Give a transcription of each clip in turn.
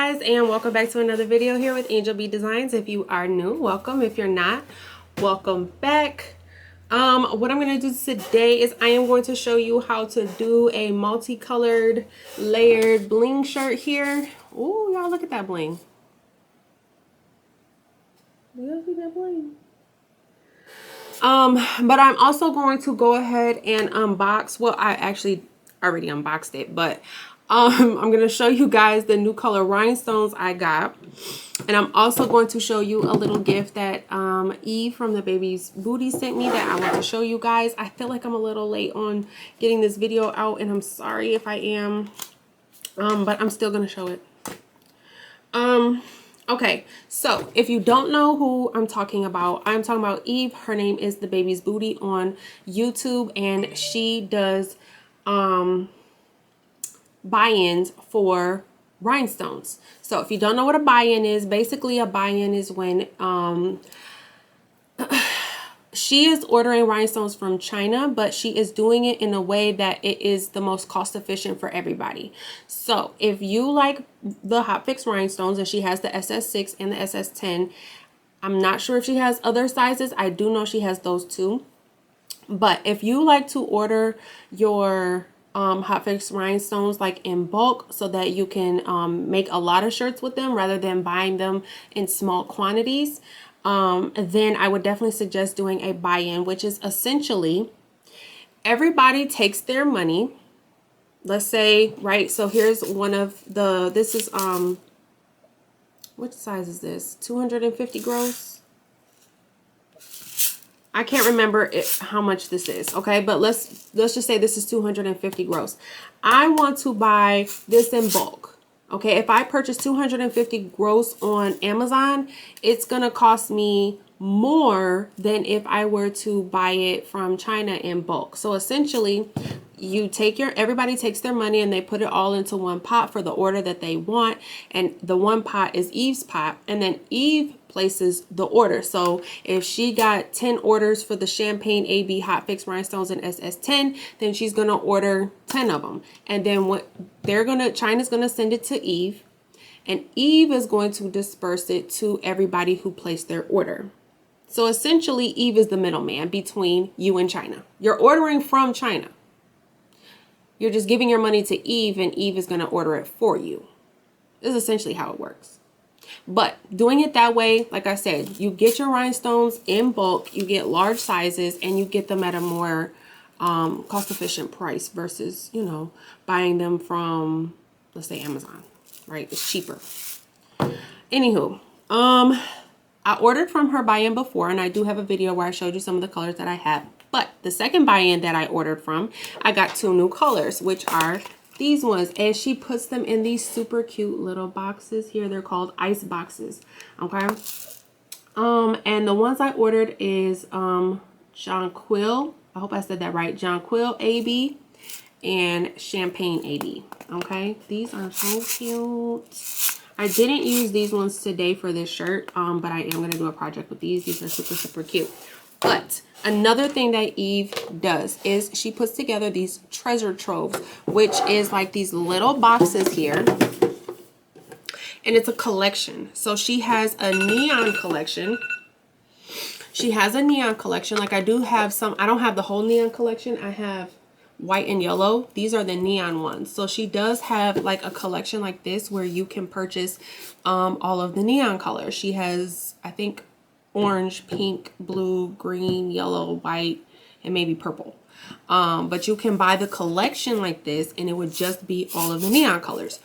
guys, and welcome back to another video here with Angel B Designs. If you are new, welcome. If you're not, welcome back. What I'm going to do today is I am going to show you how to do a multicolored layered bling shirt here. Oh, y'all look at that bling. Do y'all see that bling? But I'm also going to go ahead and unbox. Well, I actually already unboxed it, but I'm going to show you guys the new color rhinestones I got. And I'm also going to show you a little gift that Eve from the Baby's Booty sent me that I want to show you guys. I feel like I'm a little late on getting this video out, and I'm sorry if I am, but I'm still going to show it. Okay, so if you don't know who I'm talking about Eve. Her name is the Baby's Booty on YouTube, and she does buy-ins for rhinestones. So if you don't know what a buy-in is, basically a buy-in is when she is ordering rhinestones from China, but she is doing it in a way that it is the most cost efficient for everybody. So if you like the Hotfix Rhinestones, and she has the SS6 and the SS10, I'm not sure if she has other sizes. I do know she has those too. But if you like to order your Hotfix Rhinestones like in bulk so that you can make a lot of shirts with them rather than buying them in small quantities, then I would definitely suggest doing a buy-in, which is essentially everybody takes their money. Let's say, right, so here's one of the, this is, which size is this? 250 gross? I can't remember how much this is, okay? But let's just say this is 250 gross. I want to buy this in bulk, okay? If I purchase 250 gross on Amazon, it's going to cost me more than if I were to buy it from China in bulk. So essentially, everybody takes their money and they put it all into one pot for the order that they want. And the one pot is Eve's pot. And then Eve places the order. So if she got 10 orders for the Champagne AB Hotfix Rhinestones and SS10, then she's going to order 10 of them. And then China's going to send it to Eve, and Eve is going to disperse it to everybody who placed their order. So essentially, Eve is the middleman between you and China. You're ordering from China. You're just giving your money to Eve, and Eve is going to order it for you. This is essentially how it works. But doing it that way, like I said, you get your rhinestones in bulk, you get large sizes, and you get them at a more cost-efficient price versus, you know, buying them from, let's say, Amazon, right? It's cheaper. Anywho, I ordered from her buy-in before, and I do have a video where I showed you some of the colors that I have. But the second buy-in that I ordered from, I got 2 new colors, which are these ones, and she puts them in these super cute little boxes here. They're called ice boxes, okay? And the ones I ordered is Jonquil. I hope I said that right. Jonquil AB and Champagne AB, okay? These are so cute. I didn't use these ones today for this shirt, but I am going to do a project with these. These are super, super cute. But another thing that Eve does is she puts together these treasure troves, which is like these little boxes here. And it's a collection. So she has a neon collection. Like I do have some. I don't have the whole neon collection. I have white and yellow. These are the neon ones. So she does have like a collection like this where you can purchase all of the neon colors. She has, I think, orange, pink, blue, green, yellow, white, and maybe purple. But you can buy the collection like this and it would just be all of the neon colors.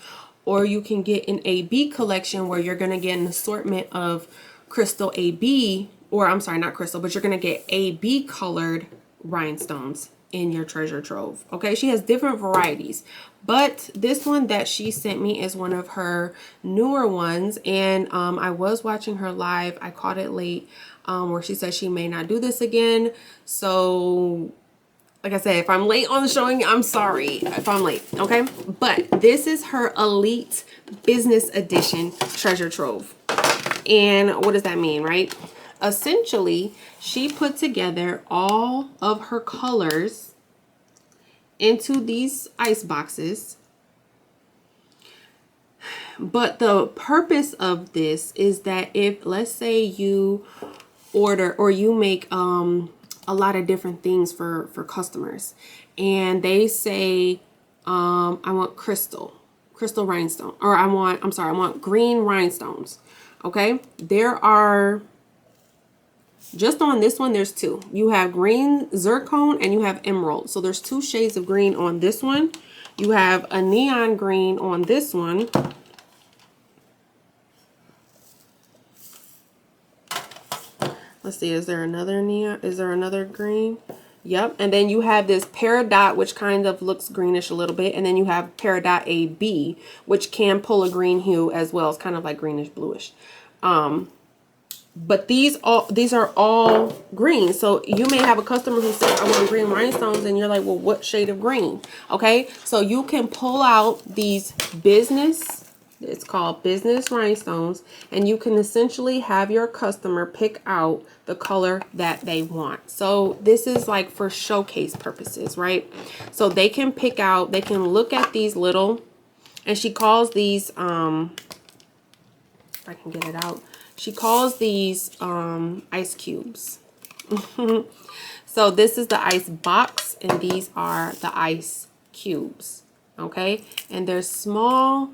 Or you can get an AB collection where you're going to get an assortment of crystal AB, or I'm sorry, not crystal, but you're going to get AB colored rhinestones in your treasure trove. Okay, she has different varieties, but this one that she sent me is one of her newer ones, and I was watching her live. I caught it late, where she said she may not do this again. So like I said, if I'm late on the showing, I'm sorry if I'm late, okay? But this is her Elite Business Edition treasure trove. And what does that mean, right? Essentially, she put together all of her colors into these ice boxes. But the purpose of this is that if, let's say you order or you make a lot of different things for customers, and they say I want crystal rhinestone, or I want green rhinestones. Okay, there are, just on this one, there's two. You have green zircon and you have emerald. So there's two shades of green on this one. You have a neon green on this one. Let's see, is there another neon? Is there another green? Yep. And then you have this peridot, which kind of looks greenish a little bit. And then you have peridot AB, which can pull a green hue as well. It's kind of like greenish bluish. But these are all green. So you may have a customer who says, I want green rhinestones, and you're like, well, what shade of green? Okay, so you can pull out these business, it's called business rhinestones, and you can essentially have your customer pick out the color that they want. So this is like for showcase purposes, right? So they can pick out, they can look at these little, and she calls these, if I can get it out, she calls these ice cubes. So this is the ice box, and these are the ice cubes. Okay, and they're smaller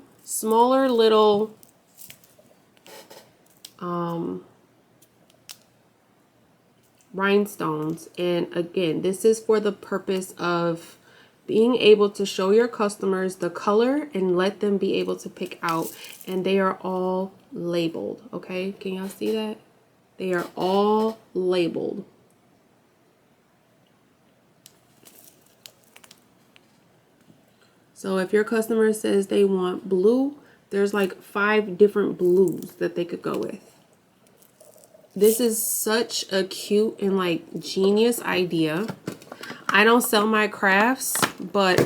little rhinestones. And again, this is for the purpose of being able to show your customers the color and let them be able to pick out. And they are all labeled. Okay, can y'all see that? They are all labeled. So if your customer says they want blue, there's like 5 different blues that they could go with. This is such a cute and like genius idea. I don't sell my crafts, but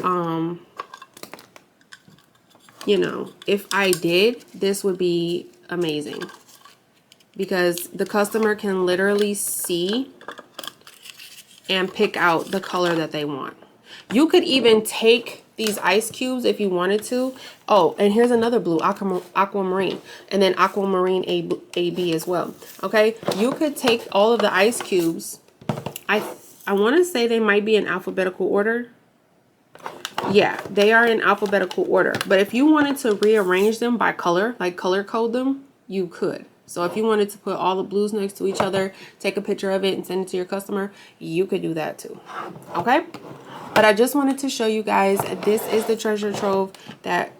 you know, if I did, this would be amazing, because the customer can literally see and pick out the color that they want. You could even take these ice cubes if you wanted to. Oh, and here's another blue, aquamarine, and then aquamarine AB as well. Okay, you could take all of the ice cubes. I want to say they might be in alphabetical order. Yeah, they are in alphabetical order. But if you wanted to rearrange them by color, like color code them, you could. So if you wanted to put all the blues next to each other, take a picture of it and send it to your customer, you could do that too. Okay? But I just wanted to show you guys, this is the treasure trove that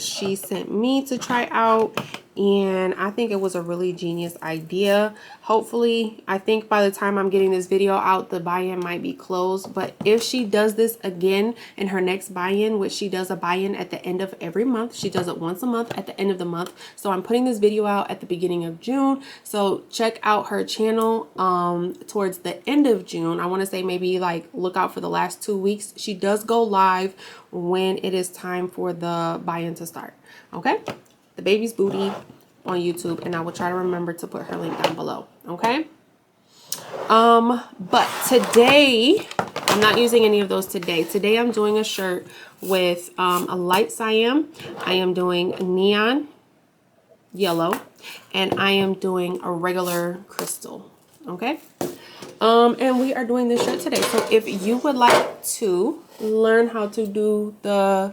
she sent me to try out. And I think it was a really genius idea. Hopefully, I think by the time I'm getting this video out, the buy-in might be closed. But if she does this again in her next buy-in, which she does a buy-in at the end of every month. She does it once a month at the end of the month. So I'm putting this video out at the beginning of June. So check out her channel towards the end of June. I want to say maybe like look out for the last 2 weeks. She does go live when it is time for the buy-in to start. Okay? The Baby's Booty on YouTube, and I will try to remember to put her link down below. Okay? But today I'm not using any of those today. Today I'm doing a shirt with a light cyan. I am doing neon yellow, and I am doing a regular crystal. Okay? And we are doing this shirt today. So if you would like to learn how to do the,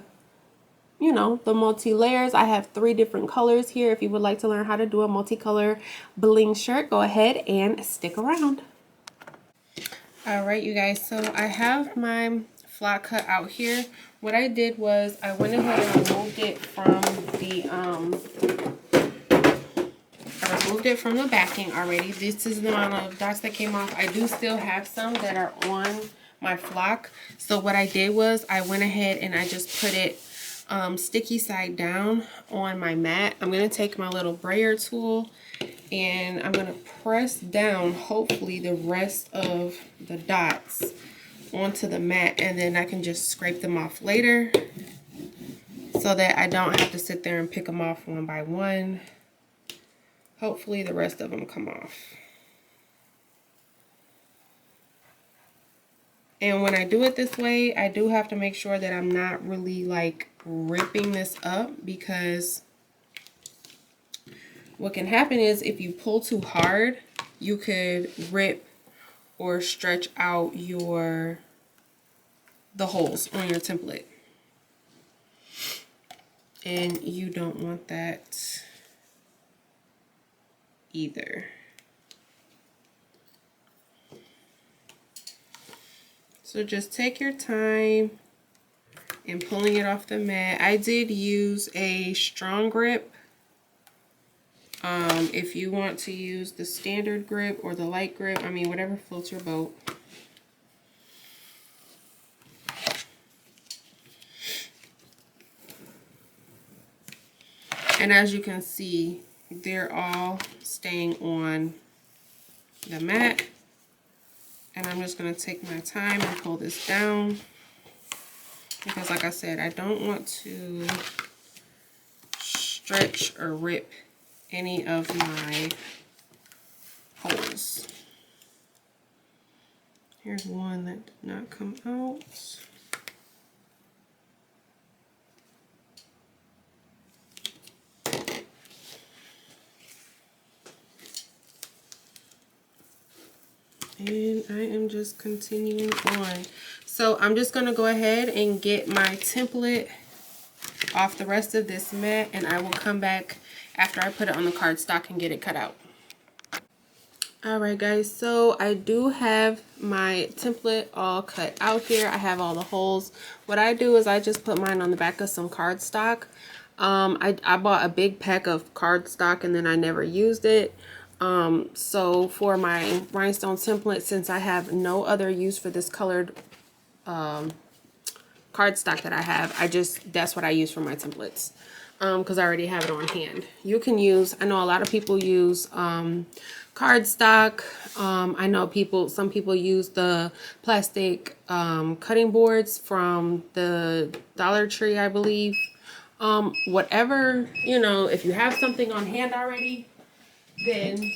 you know, the multi-layers, I have 3 different colors here. If you would like to learn how to do a multicolor bling shirt, go ahead and stick around. All right, you guys, so I have my flock cut out here. What I did was I went ahead and removed it from the backing already. This is the amount of dots that came off. I do still have some that are on my flock. So what I did was I went ahead and I just put it sticky side down on my mat. I'm going to take my little brayer tool and I'm going to press down hopefully the rest of the dots onto the mat, and then I can just scrape them off later so that I don't have to sit there and pick them off one by one. Hopefully the rest of them come off. And when I do it this way, I do have to make sure that I'm not really like ripping this up, because what can happen is if you pull too hard, you could rip or stretch out the holes on your template. And you don't want that either. So just take your time in pulling it off the mat. I did use a strong grip. If you want to use the standard grip or the light grip, I mean, whatever floats your boat. And as you can see, they're all staying on the mat. And I'm just going to take my time and pull this down. Because like I said, I don't want to stretch or rip any of my holes. Here's one that did not come out. And I am just continuing on. So I'm just going to go ahead and get my template off the rest of this mat, and I will come back after I put it on the cardstock and get it cut out. Alright guys, so I do have my template all cut out here. I have all the holes. What I do is I just put mine on the back of some cardstock. I bought a big pack of cardstock and then I never used it. So for my rhinestone template, since I have no other use for this colored cardstock that I have, that's what I use for my templates, because I already have it on hand. You can use, I know a lot of people use cardstock. I know some people use the plastic cutting boards from the Dollar Tree, I believe. Whatever, if you have something on hand already, then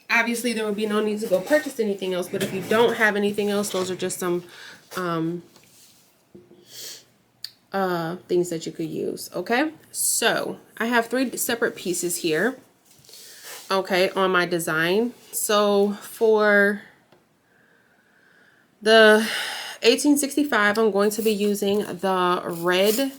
obviously there would be no need to go purchase anything else. But if you don't have anything else, those are just some things that you could use. Okay, so I have 3 separate pieces here, okay, on my design. So for the 1865, I'm going to be using the red.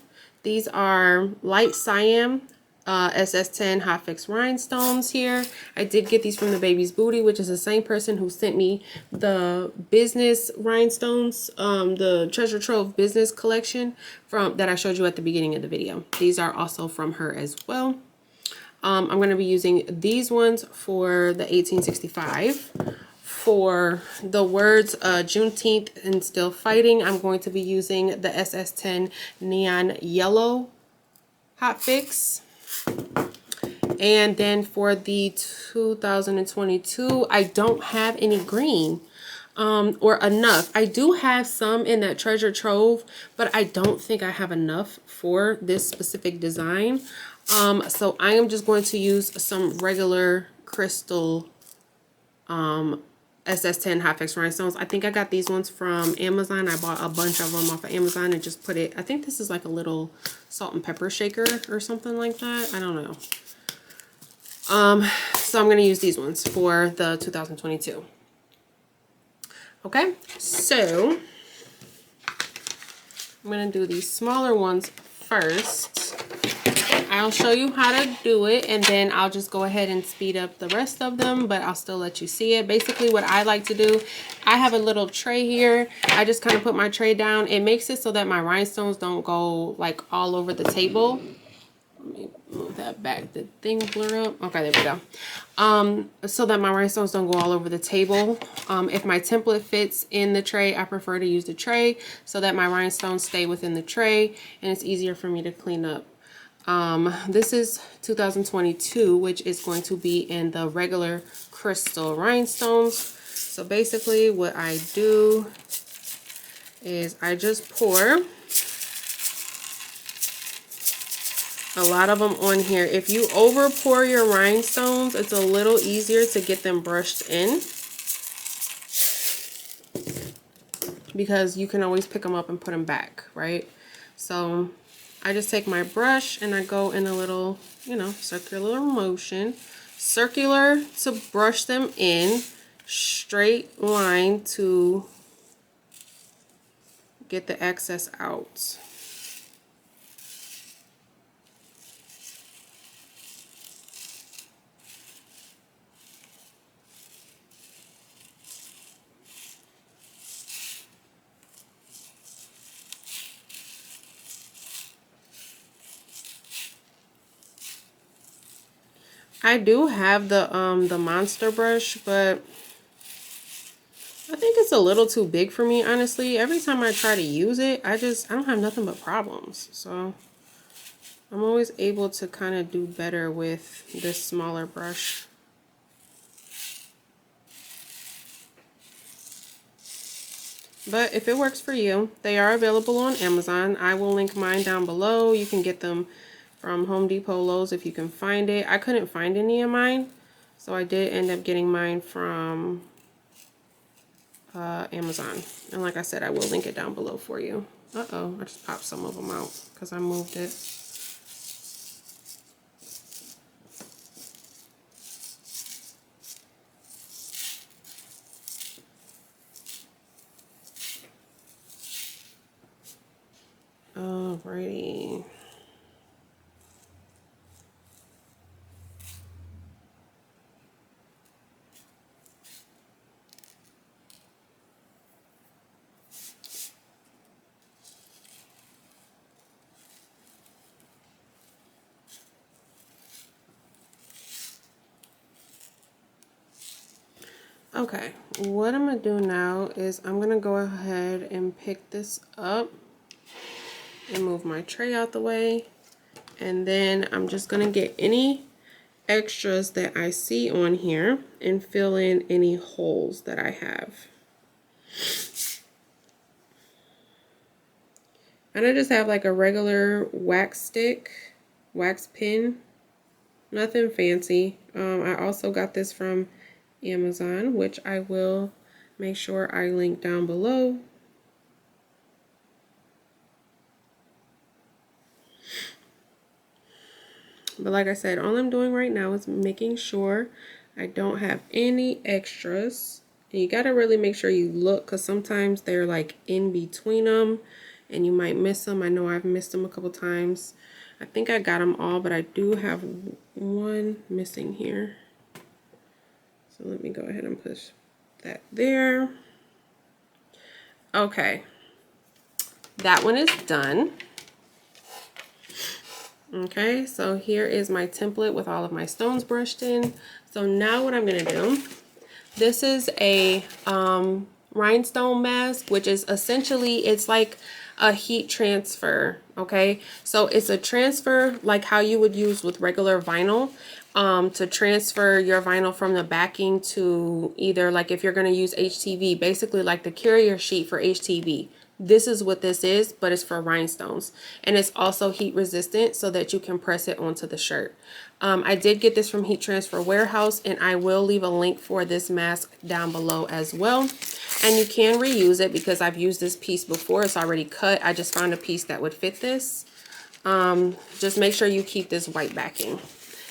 These are light cyan SS10 Hotfix Rhinestones here. I did get these from the Baby's Booty, which is the same person who sent me the business rhinestones, the Treasure Trove business collection that I showed you at the beginning of the video. These are also from her as well. I'm going to be using these ones for the 1865. For the words Juneteenth and Still Fighting, I'm going to be using the SS10 Neon Yellow Hotfix. And then for the 2022, I don't have any green or enough. I do have some in that Treasure Trove, but I don't think I have enough for this specific design. So I am just going to use some regular crystal SS10 Hotfix Rhinestones. I think I got these ones from Amazon. I bought a bunch of them off of Amazon and just put it, I think this is like a little salt and pepper shaker or something like that. I don't know. So I'm going to use these ones for the 2022. Okay, so I'm going to do these smaller ones first. I'll show you how to do it, and then I'll just go ahead and speed up the rest of them, but I'll still let you see it. Basically, what I like to do, I have a little tray here. I just kind of put my tray down. It makes it so that my rhinestones don't go like all over the table. Let me move that back. The thing blur up. Okay, there we go. So that my rhinestones don't go all over the table. If my template fits in the tray, I prefer to use the tray so that my rhinestones stay within the tray and it's easier for me to clean up. This is 2022, which is going to be in the regular crystal rhinestones. So basically what I do is I just pour a lot of them on here. If you over pour your rhinestones, it's a little easier to get them brushed in, because you can always pick them up and put them back, right? So I just take my brush and I go in a little, you know, circular motion. Circular to brush them in, straight line to get the excess out. I do have the monster brush, but I think it's a little too big for me, honestly. Every time I try to use it, I don't have nothing but problems. So I'm always able to kind of do better with this smaller brush. But if it works for you, they are available on Amazon. I will link mine down below. You can get them from Home Depot, Lowe's if you can find it. I couldn't find any of mine, so I did end up getting mine from Amazon. And like I said, I will link it down below for you. Uh-oh, I just popped some of them out because I moved it. Alrighty. Okay, what I'm gonna do now is I'm gonna go ahead and pick this up and move my tray out the way, and then I'm just gonna get any extras that I see on here and fill in any holes that I have. And I just have like a regular wax stick, wax pin, nothing fancy. I also got this from Amazon, which I will make sure I link down below. But like I said, all I'm doing right now is making sure I don't have any extras. And you got to really make sure you look, because sometimes they're like in between them and you might miss them. I know I've missed them a couple times. I think I got them all, but I do have one missing here. So let me go ahead and push that there. Okay, that one is done. Okay, so here is my template with all of my stones brushed in. So now what I'm gonna do, this is a rhinestone mask, which is essentially, it's like a heat transfer. Okay, so it's a transfer like how you would use with regular vinyl, to transfer your vinyl from the backing to either, like if you're going to use HTV, basically like the carrier sheet for HTV. This is what this is, but it's for rhinestones, and it's also heat resistant so that you can press it onto the shirt. I did get this from Heat Transfer Warehouse, and I will leave a link for this mask down below as well. And you can reuse it because I've used this piece before. It's already cut. I just found a piece that would fit this. Just make sure you keep this white backing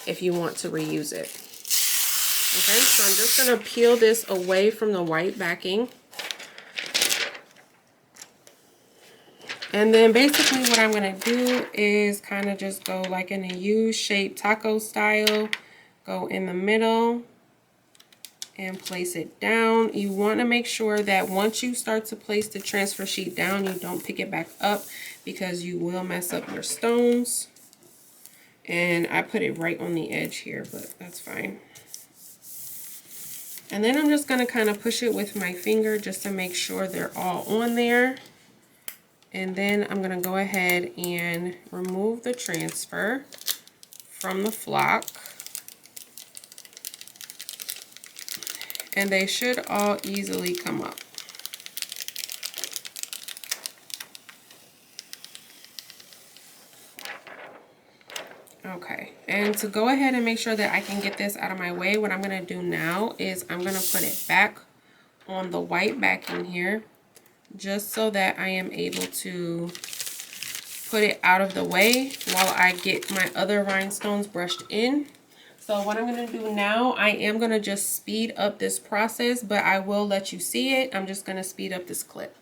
if you want to reuse it. Okay, so I'm just going to peel this away from the white backing. And then basically what I'm going to do is kind of just go like in a U-shaped taco style, go in the middle and place it down. You want to make sure that once you start to place the transfer sheet down, you don't pick it back up because you will mess up your stones. And I put it right on the edge here, but that's fine. And then I'm just going to kind of push it with my finger just to make sure they're all on there. And then I'm going to go ahead and remove the transfer from the flock. And they should all easily come up. Okay, and to go ahead and make sure that I can get this out of my way, what I'm going to do now is I'm going to put it back on the white backing here, just so that I am able to put it out of the way while I get my other rhinestones brushed in. So what I'm going to do now, I am going to just speed up this process, but I will let you see it. I'm just going to speed up this clip.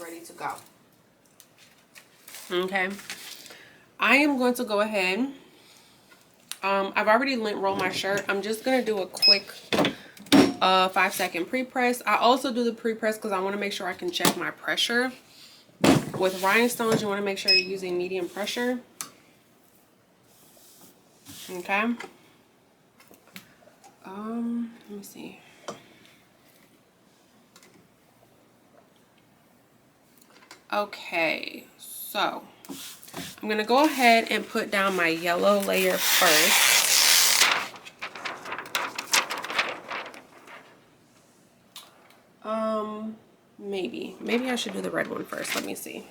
Ready to go. Okay, I am going to go ahead. I've already lint rolled my shirt. I'm just gonna do a quick 5-second pre-press. I also do the pre-press because I want to make sure I can check my pressure. With rhinestones, you want to make sure you're using medium pressure. Okay. Let me see. Okay, so I'm gonna go ahead and put down my yellow layer first. Maybe I should do the red one first. Let me see.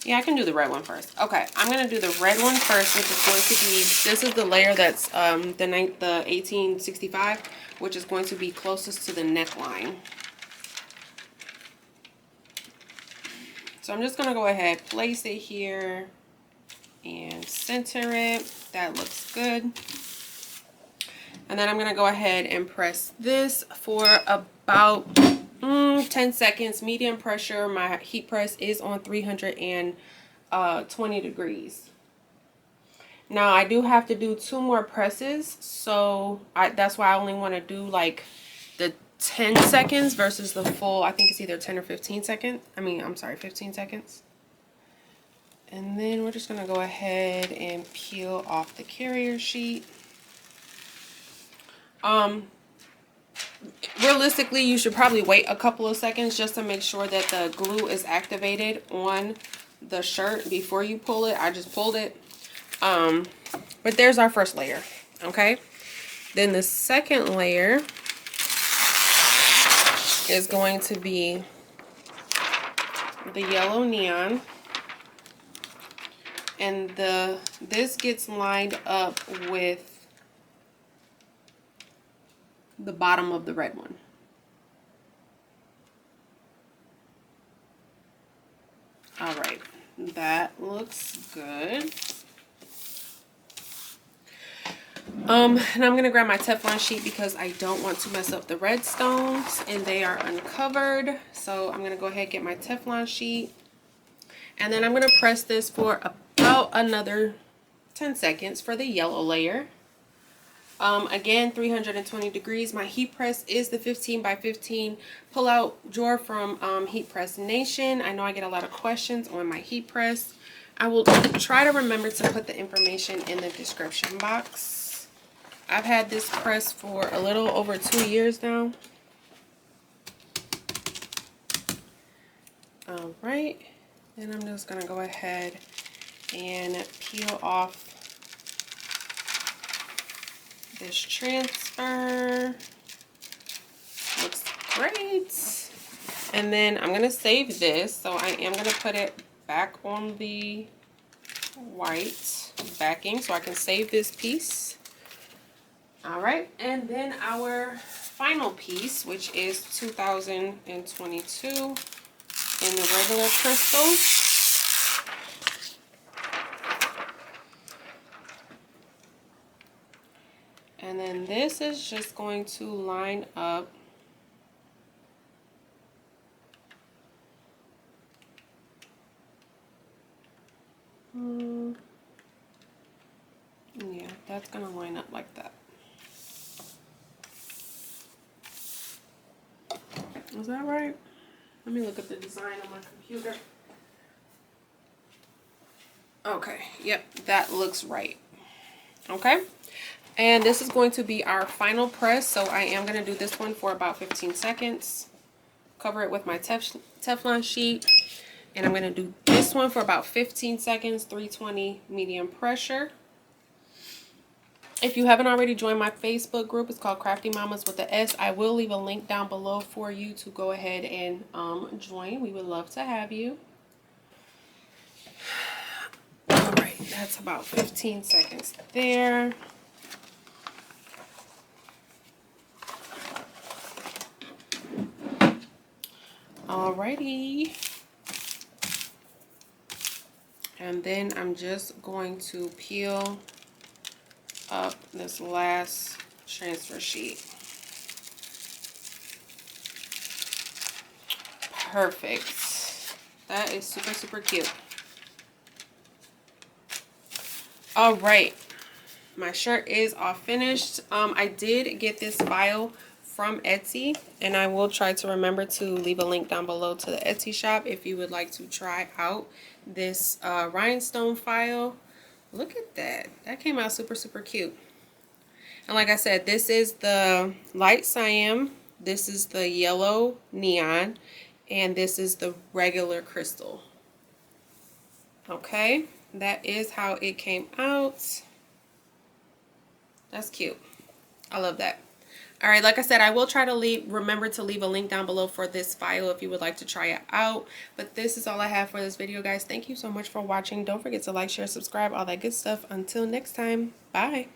Yeah, I can do the red one first. Okay, I'm gonna do the red one first, which is going to be, this is the layer that's the 1865, which is going to be closest to the neckline. So I'm just gonna go ahead, place it here and center it. That looks good. And then I'm gonna go ahead and press this for about 10 seconds, medium pressure. My heat press is on 320 degrees. Now I do have to do 2 more presses, so that's why I only want to do like the 10 seconds versus the full, I think it's either 10 or 15 seconds. I'm sorry, 15 seconds. And then we're just gonna go ahead and peel off the carrier sheet. Realistically, you should probably wait a couple of seconds just to make sure that the glue is activated on the shirt before you pull it. I just pulled it. But there's our first layer, okay? Then the second layer is going to be the yellow neon. And this gets lined up with the bottom of the red one. All right, that looks good. And I'm gonna grab my Teflon sheet because I don't want to mess up the red stones and they are uncovered. So I'm gonna go ahead and get my Teflon sheet, and then I'm gonna press this for about another 10 seconds for the yellow layer. Again, 320 degrees. My heat press is the 15 by 15 pull-out drawer from Heat Press Nation. I know I get a lot of questions on my heat press. I will try to remember to put the information in the description box. I've had this press for a little over 2 years now. All right, and I'm just gonna go ahead and peel off this transfer. Looks great. And then I'm gonna save this, so I am gonna put it back on the white backing so I can save this piece. All right, and then our final piece, which is 2022 in the regular crystal. And then this is just going to line up yeah, that's gonna line up like that. Is that right? Let me look at the design on my computer. Okay, yep, that looks right. Okay, and this is going to be our final press, so I am going to do this one for about 15 seconds. Cover it with my Teflon sheet, and I'm going to do this one for about 15 seconds, 320 medium pressure. If you haven't already joined my Facebook group, it's called Crafty Mamas with the S. I will leave a link down below for you to go ahead and join. We would love to have you. All right, that's about 15 seconds there. Alrighty. And then I'm just going to peel up this last transfer sheet. Perfect. That is super, super cute. All right. My shirt is all finished. I did get this file from Etsy, and I will try to remember to leave a link down below to the Etsy shop if you would like to try out this rhinestone file. Look at that. That came out super, super cute. And like I said, this is the light cyan, this is the yellow neon, and this is the regular crystal. Okay, that is how it came out. That's cute. I love that. All right, like I said, I will try to remember to leave a link down below for this file if you would like to try it out. But this is all I have for this video, guys. Thank you so much for watching. Don't forget to like, share, subscribe, all that good stuff. Until next time, bye.